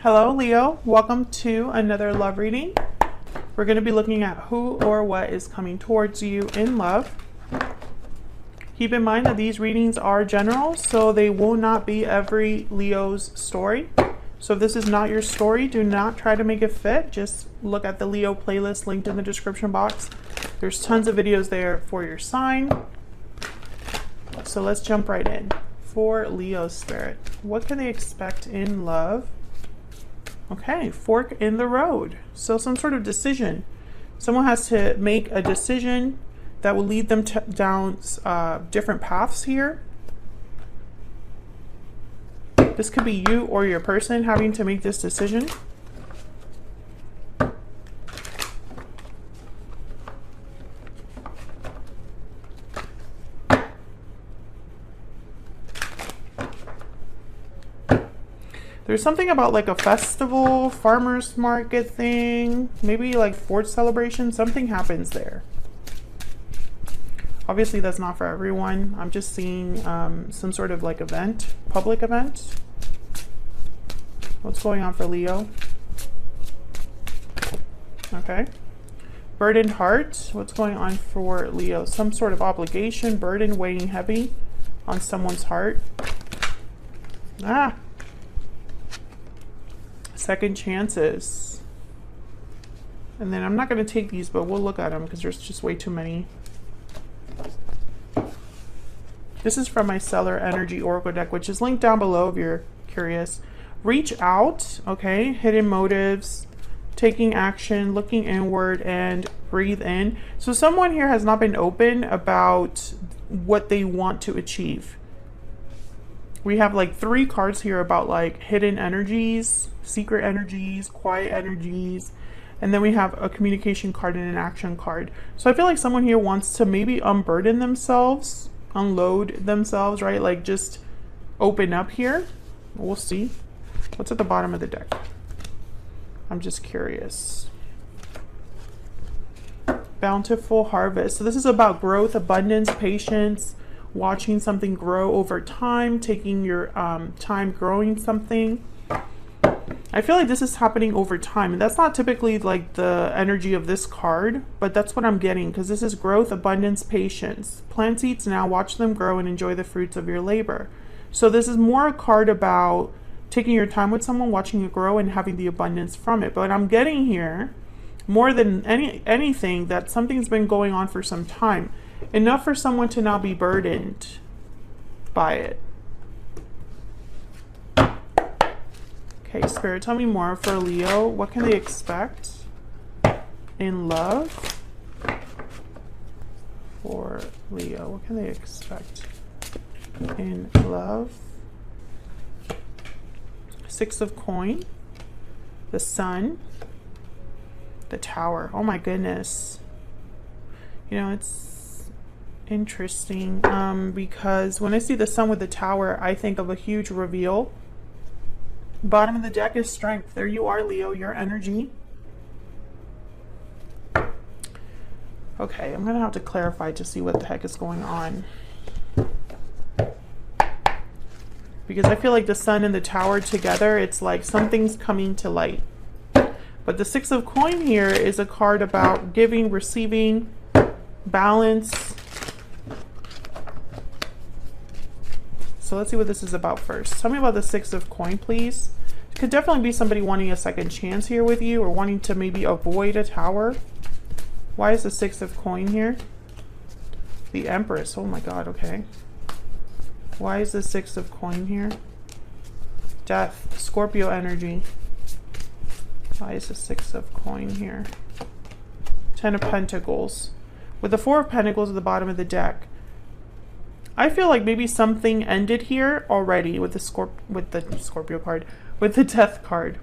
Hello, Leo. Welcome to another love reading. We're going to be looking at who or what is coming towards you in love. Keep in mind that these readings are general, so they will not be every Leo's story. So if this is not your story, do not try to make it fit. Just look at the Leo playlist linked in the description box. There's tons of videos there for your sign. So let's jump right in. For Leo spirit, what can they expect in love? Okay, fork in the road. So some sort of decision. Someone has to make a decision that will lead them down different paths here. This could be you or your person having to make this decision. There's something about like a festival, farmer's market thing, maybe like 4th celebration, something happens there. Obviously that's not for everyone. I'm just seeing some sort of like event, public event. What's going on for Leo? Okay. Burdened heart, what's going on for Leo? Some sort of obligation, burden weighing heavy on someone's heart. Second chances. And then I'm not going to take these, but we'll look at them because there's just way too many. This is from my Stellar Energy Oracle deck, which is linked down below if you're curious. Reach out, okay? Hidden motives, taking action, looking inward, and breathe in. So someone here has not been open about what they want to achieve. We have like 3 cards here about like hidden energies, secret energies, quiet energies, and then we have a communication card and an action card. So I feel like someone here wants to maybe unburden themselves, unload themselves, right? Like just open up here. We'll see. What's at the bottom of the deck? I'm just curious. Bountiful harvest. So this is about growth, abundance, patience, watching something grow over time, taking your time growing something. I feel like this is happening over time, and that's not typically like the energy of this card, but that's what I'm getting because this is growth, abundance, patience. Plant seeds now, watch them grow, and enjoy the fruits of your labor. So this is more a card about taking your time with someone, watching it grow, and having the abundance from it. But I'm getting here, more than anything, that something's been going on for some time. Enough for someone to now be burdened by it. Okay, Spirit, tell me more for Leo. What can they expect in love? For Leo, what can they expect in love? 6 of coin, the Sun, the Tower. Oh my goodness. You know, it's interesting because when I see the Sun with the Tower, I think of a huge reveal. Bottom of the deck is strength. There you are, Leo, your energy. Okay, I'm gonna have to clarify to see what the heck is going on, because I feel like the Sun and the Tower together, it's like something's coming to light. But the 6 of coin here is a card about giving, receiving, balance. So let's see what this is about first. Tell me about the 6 of coin, please. It could definitely be somebody wanting a second chance here with you, or wanting to maybe avoid a tower. Why is the 6 of coin here? The Empress. Oh my God, okay. Why is the 6 of coin here? Death. Scorpio energy. Why is the 6 of coin here? 10 of Pentacles. With the 4 of Pentacles at the bottom of the deck. I feel like maybe something ended here already with the Scorpio card, with the Death card.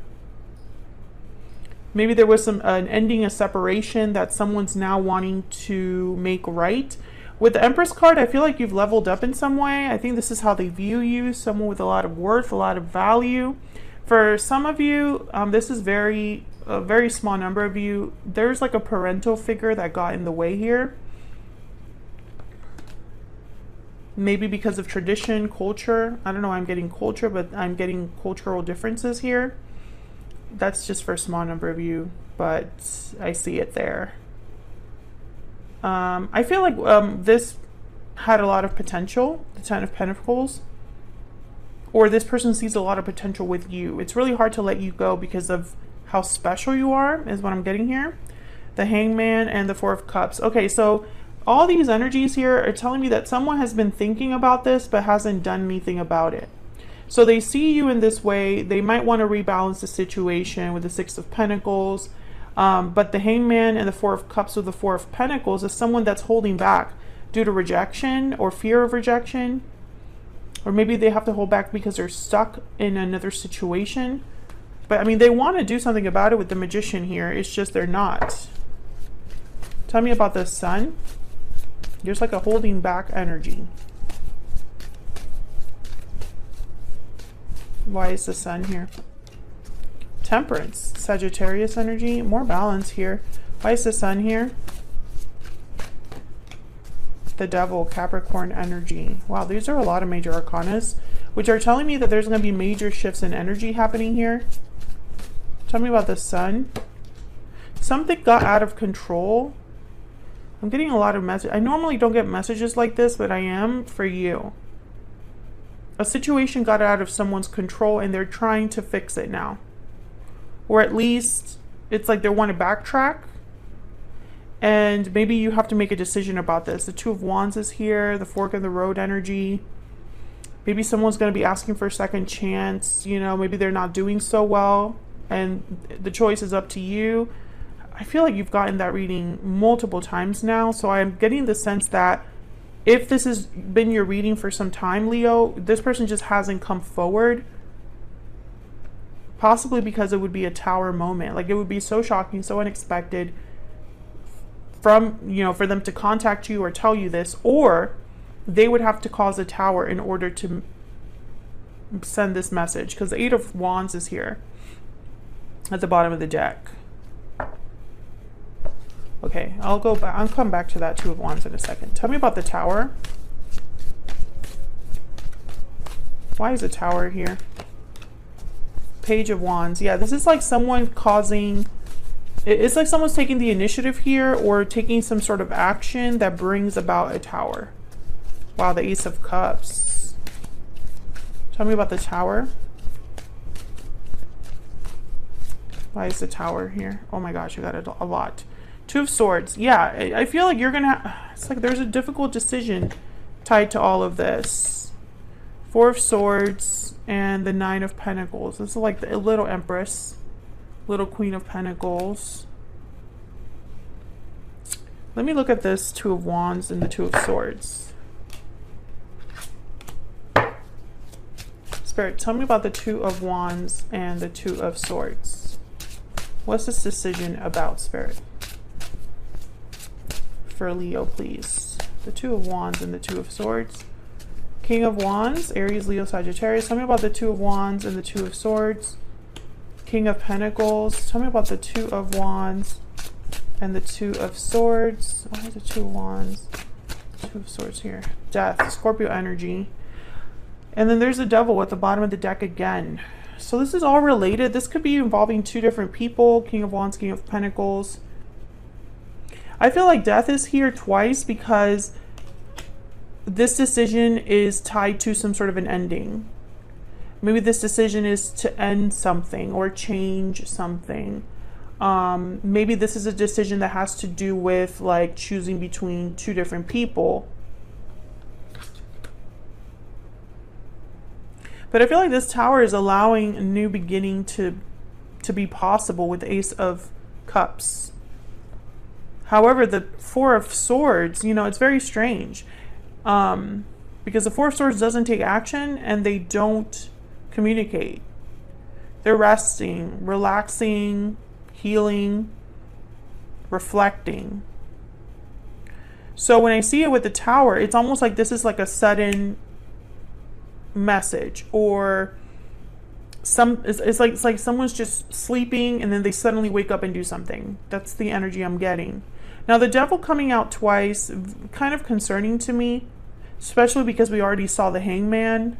Maybe there was an ending, a separation that someone's now wanting to make right. With the Empress card, I feel like you've leveled up in some way. I think this is how they view you, someone with a lot of worth, a lot of value. For some of you, this is a very small number of you. There's like a parental figure that got in the way here. Maybe because of tradition, culture. I don't know why I'm getting culture, but I'm getting cultural differences here. That's just for a small number of you, but I see it there. I feel like this had a lot of potential, the Ten of Pentacles, or this person sees a lot of potential with you. It's really hard to let you go because of how special you are, is what I'm getting here. The Hangman and the Four of Cups. Okay, so all these energies here are telling me that someone has been thinking about this but hasn't done anything about it. So they see you in this way. They might want to rebalance the situation with the Six of Pentacles. But the Hangman and the Four of Cups with the Four of Pentacles is someone that's holding back due to rejection or fear of rejection. Or maybe they have to hold back because they're stuck in another situation. But I mean, they want to do something about it with the Magician here. It's just they're not. Tell me about the Sun. There's like a holding back energy. Why is the Sun here? Temperance, Sagittarius energy, more balance here. Why is the Sun here? The Devil, Capricorn energy. Wow, these are a lot of major arcanas, which are telling me that there's going to be major shifts in energy happening here. Tell me about the Sun. Something got out of control. I'm getting a lot of messages. I normally don't get messages like this, but I am for you. A situation got out of someone's control and they're trying to fix it now. Or at least it's like they want to backtrack. And maybe you have to make a decision about this. The Two of Wands is here, the fork in the road energy. Maybe someone's going to be asking for a second chance. You know, maybe they're not doing so well and the choice is up to you. I feel like you've gotten that reading multiple times now. So I'm getting the sense that if this has been your reading for some time, Leo, this person just hasn't come forward. Possibly because it would be a Tower moment. Like it would be so shocking, so unexpected from, you know, for them to contact you or tell you this, or they would have to cause a Tower in order to send this message, because the Eight of Wands is here at the bottom of the deck. Okay, I'll go back. I'll come back to that Two of Wands in a second. Tell me about the Tower. Why is the Tower here? Page of Wands. Yeah, this is like someone causing... It's like someone's taking the initiative here or taking some sort of action that brings about a Tower. Wow, the Ace of Cups. Tell me about the Tower. Why is the Tower here? Oh my gosh, you got a lot. Two of Swords. Yeah, I feel like you're gonna... It's like there's a difficult decision tied to all of this. Four of Swords and the Nine of Pentacles. This is like the little Empress, little Queen of Pentacles. Let me look at this Two of Wands and the Two of Swords. Spirit, tell me about the Two of Wands and the Two of Swords. What's this decision about, Spirit? For Leo, please. The Two of Wands and the Two of Swords. King of Wands, Aries, Leo, Sagittarius. Tell me about the Two of Wands and the Two of Swords. King of Pentacles. Tell me about the Two of Wands and the Two of Swords. Why is the Two of Wands? Two of Swords here. Death, Scorpio energy. And then there's the Devil at the bottom of the deck again. So this is all related. This could be involving two different people. King of Wands, King of Pentacles. I feel like Death is here twice because this decision is tied to some sort of an ending. Maybe this decision is to end something or change something. Maybe this is a decision that has to do with like choosing between two different people. But I feel like this Tower is allowing a new beginning to be possible with the Ace of Cups. However, the Four of Swords, you know, it's very strange. Because the Four of Swords doesn't take action and they don't communicate. They're resting, relaxing, healing, reflecting. So when I see it with the Tower, it's almost like this is like a sudden message, or it's like someone's just sleeping and then they suddenly wake up and do something. That's the energy I'm getting. Now the Devil coming out twice, kind of concerning to me, especially because we already saw the Hangman.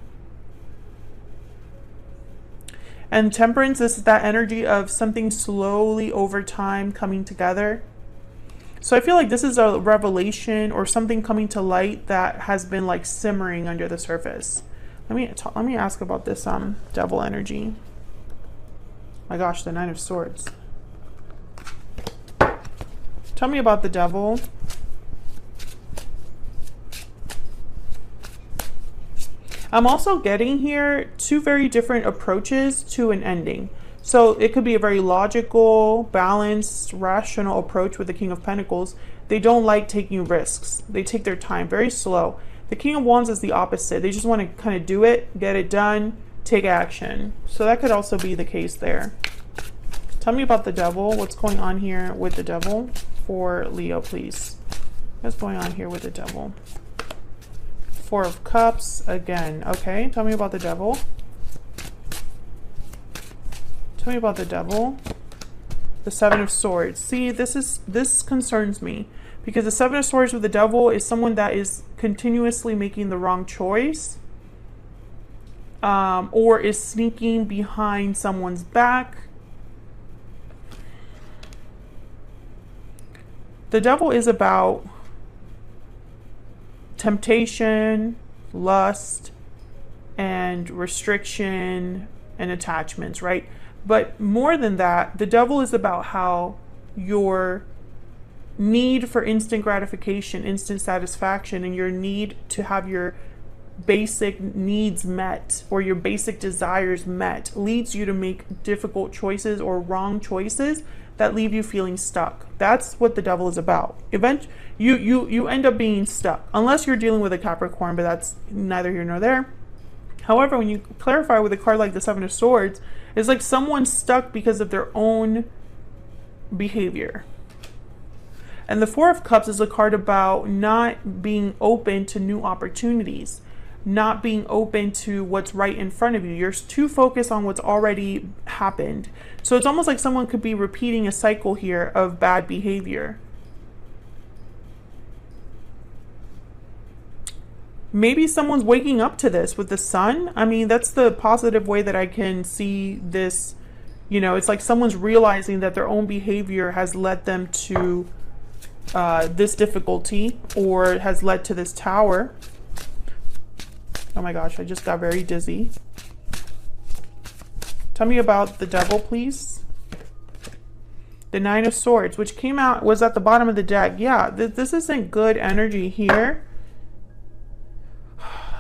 And Temperance, this is that energy of something slowly over time coming together. So I feel like this is a revelation or something coming to light that has been like simmering under the surface. Let me ask about this devil energy. My gosh, the Nine of Swords. Tell me about the devil. I'm also getting here two very different approaches to an ending. So it could be a very logical, balanced, rational approach with the King of Pentacles. They don't like taking risks. They take their time, very slow. The King of Wands is the opposite. They just want to kind of do it, get it done, take action. So that could also be the case there. Tell me about the devil. What's going on here with the devil for Leo, please? What's going on here with the devil? Four of Cups again. Okay, tell me about the devil. Tell me about the devil. The Seven of Swords. See, this concerns me because the Seven of Swords with the devil is someone that is continuously making the wrong choice, or is sneaking behind someone's back. The devil is about temptation, lust, and restriction and attachments, right? But more than that, the devil is about how your need for instant gratification, instant satisfaction, and your need to have your basic needs met or your basic desires met leads you to make difficult choices or wrong choices that leave you feeling stuck. That's what the devil is about. You end up being stuck unless you're dealing with a Capricorn, but that's neither here nor there. However, when you clarify with a card like the Seven of Swords, it's like someone's stuck because of their own behavior. And the Four of Cups is a card about not being open to new opportunities, not being open to what's right in front of you. You're too focused on what's already happened. So it's almost like someone could be repeating a cycle here of bad behavior. Maybe someone's waking up to this with the Sun. I mean, that's the positive way that I can see this. You know, it's like someone's realizing that their own behavior has led them to this difficulty, or has led to this Tower. Oh my gosh, I just got very dizzy. Tell me about the devil, please. The Nine of Swords, which came out, was at the bottom of the deck. Yeah, this isn't good energy here.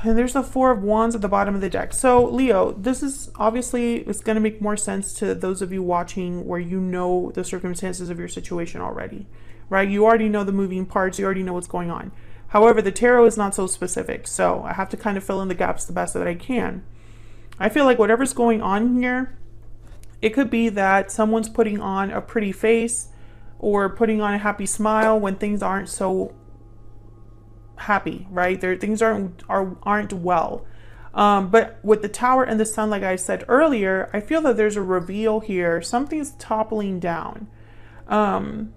And there's the Four of Wands at the bottom of the deck. So Leo, this is obviously, it's going to make more sense to those of you watching where you know the circumstances of your situation already, right? You already know the moving parts. You already know what's going on. However, the tarot is not so specific. So I have to kind of fill in the gaps the best that I can. I feel like whatever's going on here, it could be that someone's putting on a pretty face or putting on a happy smile when things aren't so happy, right? Things aren't well. But with the Tower and the Sun, like I said earlier, I feel that there's a reveal here. Something's toppling down. And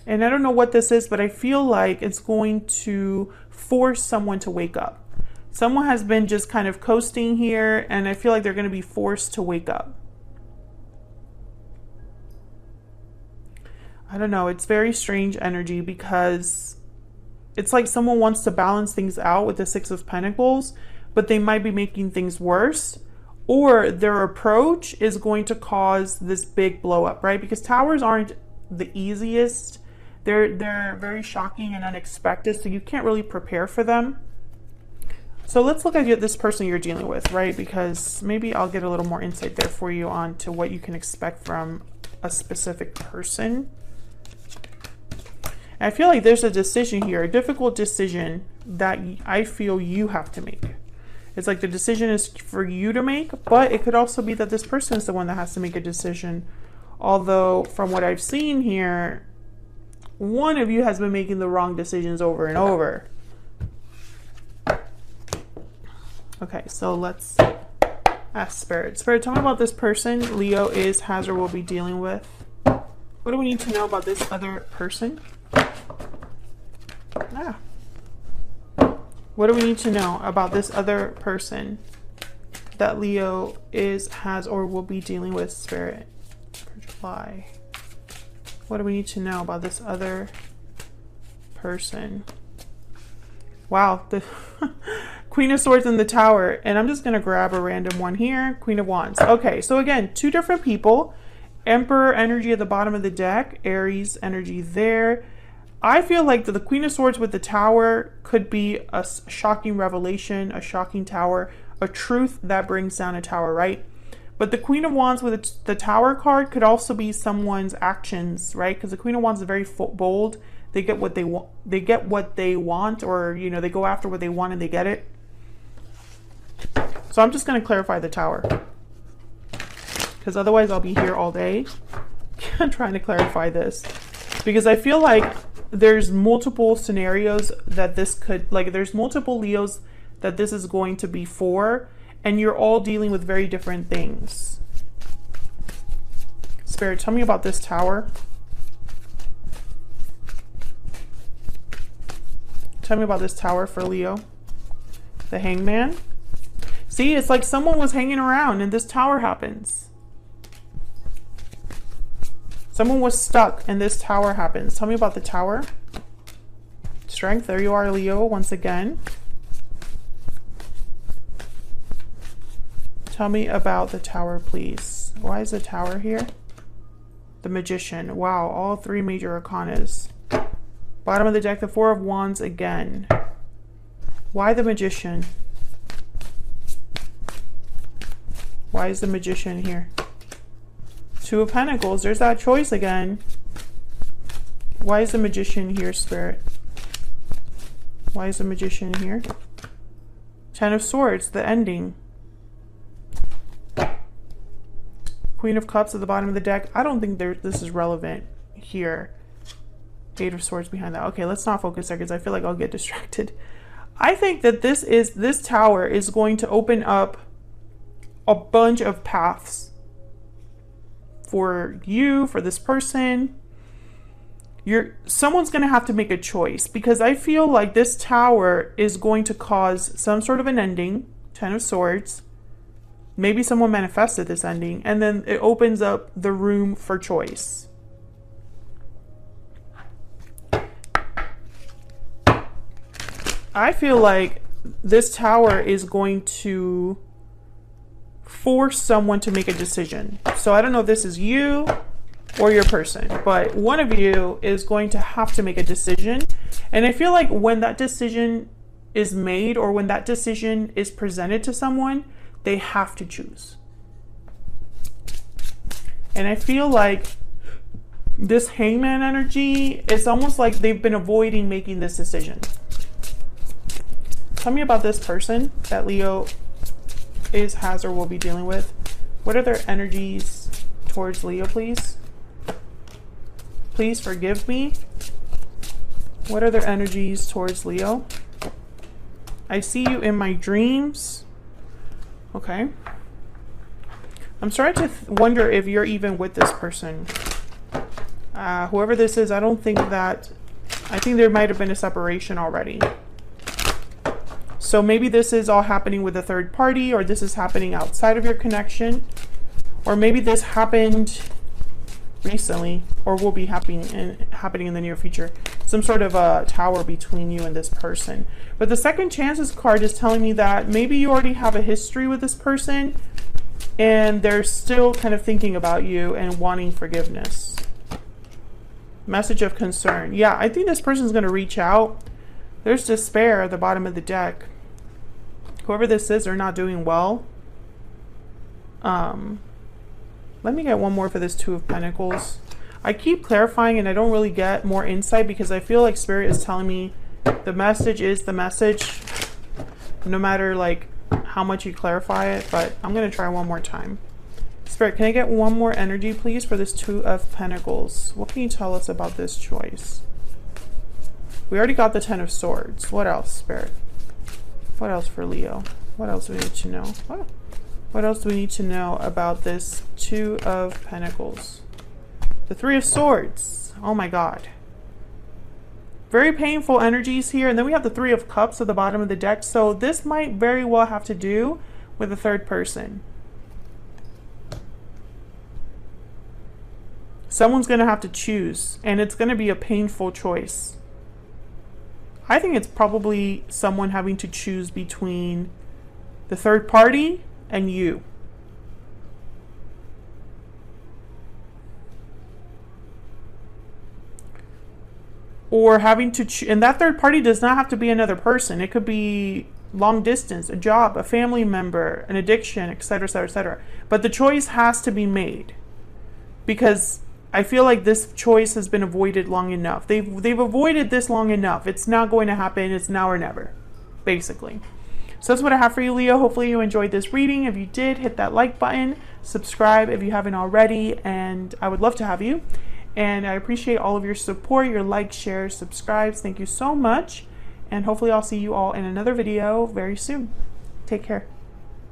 I don't know what this is, but I feel like it's going to force someone to wake up. Someone has been just kind of coasting here, and I feel like they're going to be forced to wake up. I don't know. It's very strange energy because it's like someone wants to balance things out with the Six of Pentacles, but they might be making things worse, or their approach is going to cause this big blow up, right? Because Towers aren't the easiest. They're very shocking and unexpected, so you can't really prepare for them. So let's look at this person you're dealing with, right? Because maybe I'll get a little more insight there for you on to what you can expect from a specific person. And I feel like there's a decision here, a difficult decision that I feel you have to make. It's like the decision is for you to make, but it could also be that this person is the one that has to make a decision. Although from what I've seen here, one of you has been making the wrong decisions over and over. Okay, so let's ask Spirit. Spirit, tell me about this person Leo is, has, or will be dealing with. What do we need to know about this other person? What do we need to know about this other person? that Leo has, or will be dealing with, Spirit, for July? What do we need to know about this other person? Wow, the Queen of Swords in the Tower. And I'm just going to grab a random one here. Queen of Wands. Okay, so again, two different people. Emperor energy at the bottom of the deck. Aries energy there. I feel like the Queen of Swords with the Tower could be a shocking revelation, a shocking tower, a truth that brings down a tower, right? But the Queen of Wands with the Tower card could also be someone's actions, right? Because the Queen of Wands is very bold. They get what they want. They get what they want, or you know, they go after what they want and they get it. So I'm just going to clarify the Tower, because otherwise I'll be here all day trying to clarify this, because I feel like there's multiple scenarios that this could, like, there's multiple Leos that this is going to be for, and you're all dealing with very different things. Spirit, tell me about this Tower. Tell me about this Tower for Leo. The Hangman. See, it's like someone was hanging around and this Tower happens. Someone was stuck and this Tower happens. Tell me about the Tower. Strength. There you are, Leo, once again. Tell me about the Tower, please. Why is the Tower here? The Magician. Wow, all three major arcanas. Bottom of the deck, the Four of Wands again. Why the Magician? Why is the Magician here? Two of Pentacles. There's that choice again. Why is the Magician here, Spirit? Why is the Magician here? Ten of Swords, the ending. Queen of Cups at the bottom of the deck. I don't think this is relevant here. Eight of Swords behind that. Okay, let's not focus there because I feel like I'll get distracted. I think that this Tower is going to open up a bunch of paths for you, for this person. Someone's going to have to make a choice, because I feel like this Tower is going to cause some sort of an ending. Ten of Swords. Maybe someone manifested this ending, and then it opens up the room for choice. I feel like this Tower is going to force someone to make a decision. So I don't know if this is you or your person, but one of you is going to have to make a decision. And I feel like when that decision is made, or when that decision is presented to someone, they have to choose. And I feel like this Hangman energy, it's almost like they've been avoiding making this decision. Tell me about this person that Leo has, or will be dealing with. What are their energies towards Leo, please? Please forgive me. What are their energies towards Leo? I see you in my dreams. Okay. I'm starting to wonder if you're even with this person. Whoever this is, I think there might have been a separation already. So maybe this is all happening with a third party, or this is happening outside of your connection. Or maybe this happened recently, or will be happening in the near future. Some sort of a tower between you and this person. But the Second Chances card is telling me that maybe you already have a history with this person, and they're still kind of thinking about you and wanting forgiveness. Message of concern. Yeah, I think this person's going to reach out. There's despair at the bottom of the deck. Whoever this is, they're not doing well. Let me get one more for this Two of Pentacles. I keep clarifying and I don't really get more insight, because I feel like Spirit is telling me the message is the message, no matter like how much you clarify it. But I'm going to try one more time. Spirit, can I get one more energy, please, for this Two of Pentacles? What can you tell us about this choice? We already got the Ten of Swords. What else, Spirit? What else for Leo? What else do we need to know? What else do we need to know about this Two of Pentacles? The Three of Swords. Oh my God. Very painful energies here. And then we have the Three of Cups at the bottom of the deck. So this might very well have to do with a third person. Someone's going to have to choose, and it's going to be a painful choice. I think it's probably someone having to choose between the third party and you. Or having to and that third party does not have to be another person. It could be long distance, a job, a family member, an addiction, etc., etc., etc. But the choice has to be made, because I feel like this choice has been avoided long enough. They've avoided this long enough. It's not going to happen. It's now or never, basically. So that's what I have for you, Leo. Hopefully you enjoyed this reading. If you did, hit that like button, subscribe if you haven't already, and I would love to have you. And I appreciate all of your support, your likes, shares, subscribes. Thank you so much. And hopefully I'll see you all in another video very soon. Take care.